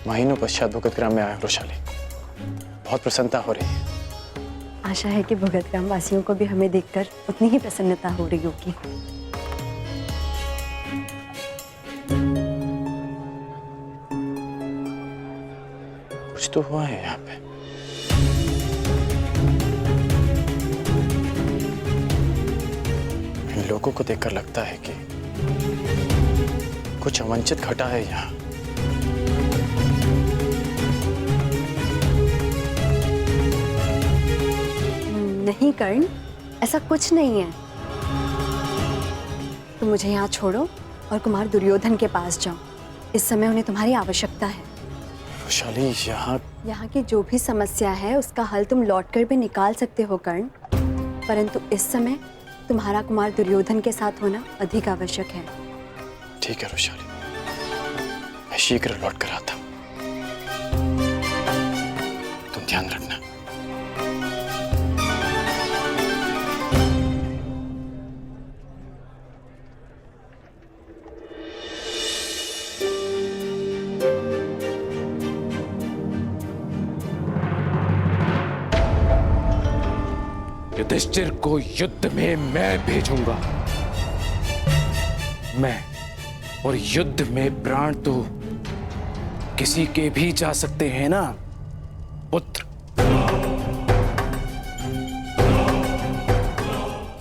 महीनों पश्चात भुगत ग्राम में आया हूं वृषाली। बहुत प्रसन्नता हो रही है। आशा है कि भुगत ग्राम वासियों को भी हमें देखकर उतनी ही प्रसन्नता हो रही होगी। कुछ तो हुआ है यहाँ पे। इन लोगों को देखकर लगता है कि कुछ अवांछित घटा है यहाँ। नहीं कर्ण, ऐसा कुछ नहीं है। तुम मुझे यहाँ छोड़ो और कुमार दुर्योधन के पास जाओ। इस समय उन्हें तुम्हारी आवश्यकता है। वैशाली, यहाँ की जो भी समस्या है उसका हल तुम लौटकर भी निकाल सकते हो कर्ण, परंतु इस समय तुम्हारा कुमार दुर्योधन के साथ होना अधिक आवश्यक है। ठीक है वैशाली, मैं शीघ्र लौट कर आता हूँ। तुम ध्यान रखना। युधिष्ठिर को युद्ध में मैं भेजूंगा। मैं, और युद्ध में प्राण तो किसी के भी जा सकते हैं ना पुत्र।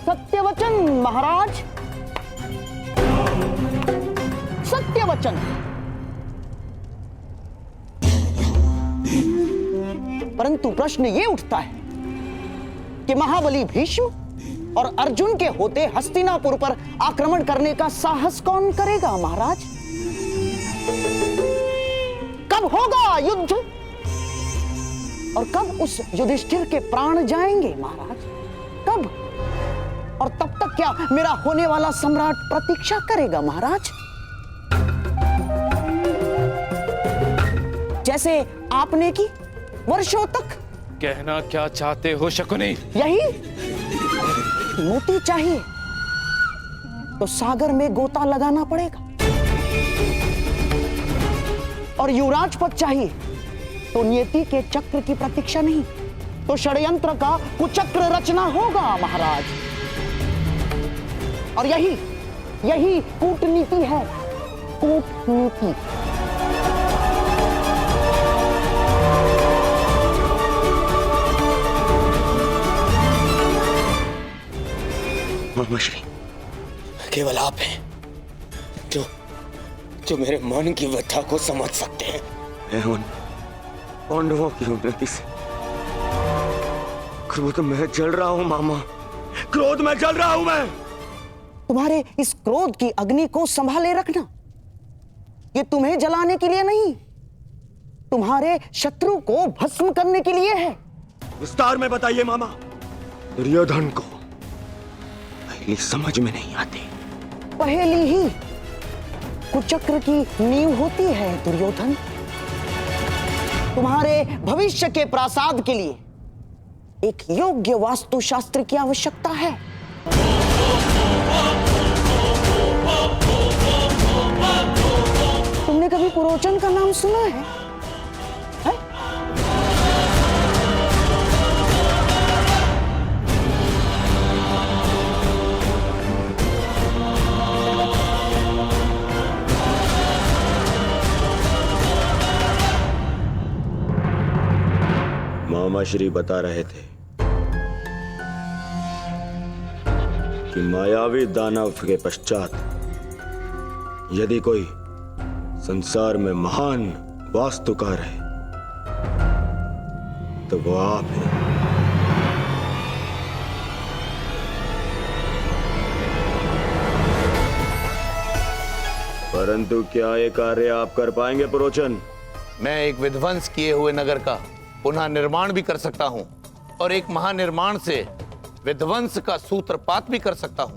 सत्यवचन महाराज, सत्यवचन। परंतु प्रश्न ये उठता है कि महाबली भीष्म और अर्जुन के होते हस्तिनापुर पर आक्रमण करने का साहस कौन करेगा महाराज? कब होगा युद्ध और कब उस युधिष्ठिर के प्राण जाएंगे महाराज? कब? और तब तक क्या मेरा होने वाला सम्राट प्रतीक्षा करेगा महाराज? जैसे आपने की वर्षों तक। कहना क्या चाहते हो शकुनी? यही मोती चाहिए तो सागर में गोता लगाना पड़ेगा, और युवराज पद चाहिए तो नियति के चक्र की प्रतीक्षा नहीं, तो षड्यंत्र का कुचक्र रचना होगा महाराज। और यही कूटनीति है, कूटनीति। मामाश्री, केवल आप हैं जो मेरे मन की व्यथा को समझ सकते हैं। मैं उन पांडवों की उन्नति से क्रोध में जल रहा हूं मामा, क्रोध में जल रहा हूं मैं। तुम्हारे इस क्रोध की अग्नि को संभाले रखना। ये तुम्हें जलाने के लिए नहीं, तुम्हारे शत्रु को भस्म करने के लिए है। विस्तार में बताइए मामा। दुर्योधन को पहली समझ में नहीं आती। पहली ही कुचक्र की नींव होती है दुर्योधन। तुम्हारे भविष्य के प्रासाद के लिए एक योग्य वास्तुशास्त्र की आवश्यकता है। तुमने कभी पुरोचन का नाम सुना है? मामा श्री बता रहे थे कि मायावी दानव के पश्चात यदि कोई संसार में महान वास्तुकार है तो वो आप हैं। परंतु क्या ये कार्य आप कर पाएंगे पुरोचन? मैं एक विध्वंस किए हुए नगर का पुनः निर्माण भी कर सकता हूं और एक महानिर्माण से विध्वंस का सूत्रपात भी कर सकता हूं।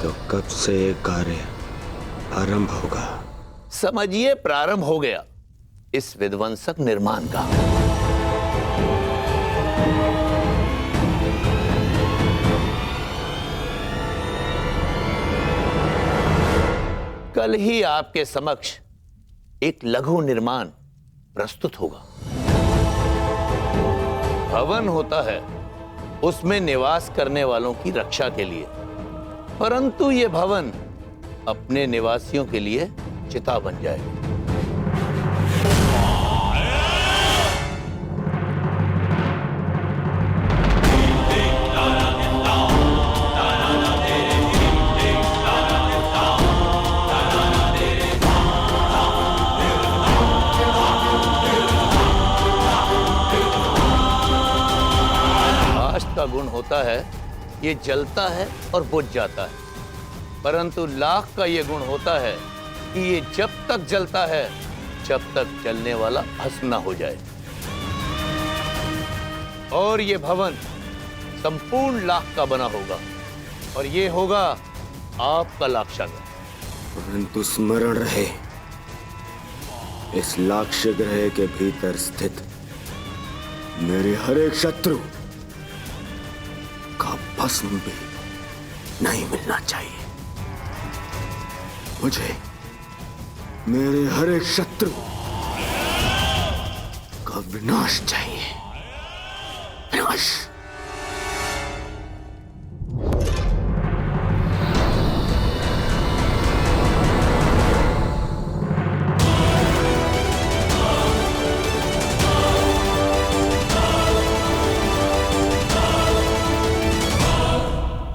तो कब से ये कार्य आरंभ होगा? समझिए प्रारंभ हो गया इस विध्वंसक निर्माण का। कल ही आपके समक्ष एक लघु निर्माण प्रस्तुत होगा। भवन होता है उसमें निवास करने वालों की रक्षा के लिए, परंतु यह भवन अपने निवासियों के लिए चिता बन जाएगा। का गुण होता है ये जलता है और बुझ जाता है, परंतु लाख का ये गुण होता है कि ये जब तक जलता है जब तक जलने वाला भस्म ना हो जाए। और ये भवन संपूर्ण लाख का बना होगा और ये होगा आपका लाक्षागृह। परंतु स्मरण रहे, इस लाक्ष्य ग्रह के भीतर स्थित मेरे हर एक शत्रु का भस्म भी नहीं मिलना चाहिए। मुझे मेरे हर एक शत्रु का विनाश चाहिए, विनाश।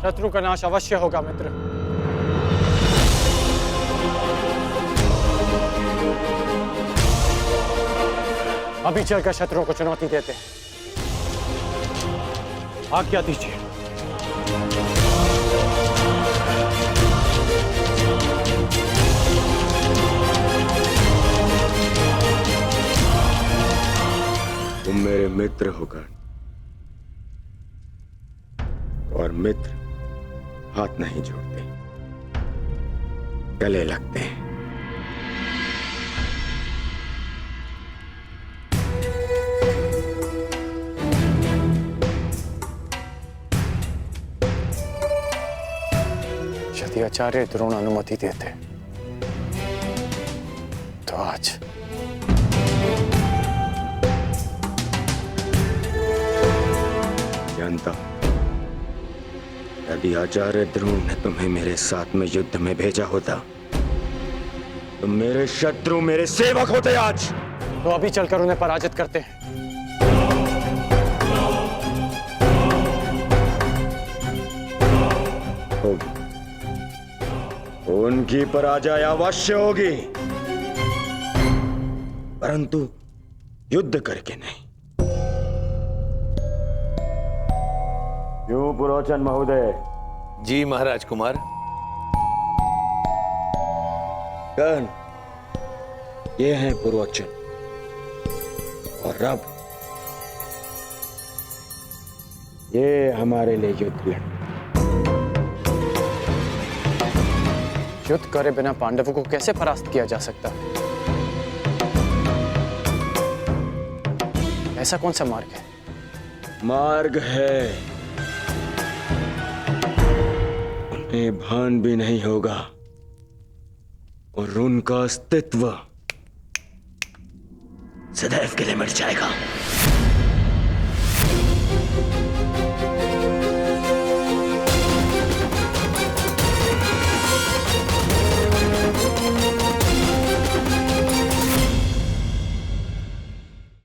शत्रु का नाश अवश्य होगा मित्र। अभी चलकर शत्रुओं को चुनौती देते हैं। आज्ञा दीजिए। तुम मेरे मित्र हो कर्ण, और मित्र हाथ नहीं जोड़ते, गले लगते हैं। यदि आचार्य द्रोण अनुमति देते तो आज जानता हूं, यदि आचार्य द्रोण ने तुम्हें मेरे साथ में युद्ध में भेजा होता तो मेरे शत्रु मेरे सेवक होते आज। तो अभी चलकर उन्हें पराजित करते हैं। होगी, उनकी पराजय अवश्य होगी, परंतु युद्ध करके नहीं। क्यों पुरोचन महोदय? जी महाराज कुमार। कर्ण, ये हैं पुरोचन और रब, ये हमारे लिए युद्ध लड़। युद्ध करे बिना पांडवों को कैसे परास्त किया जा सकता? ऐसा कौन सा मार्ग है? मार्ग है, उन्हें भान भी नहीं होगा और उनका अस्तित्व सदैव के लिए मिट जाएगा।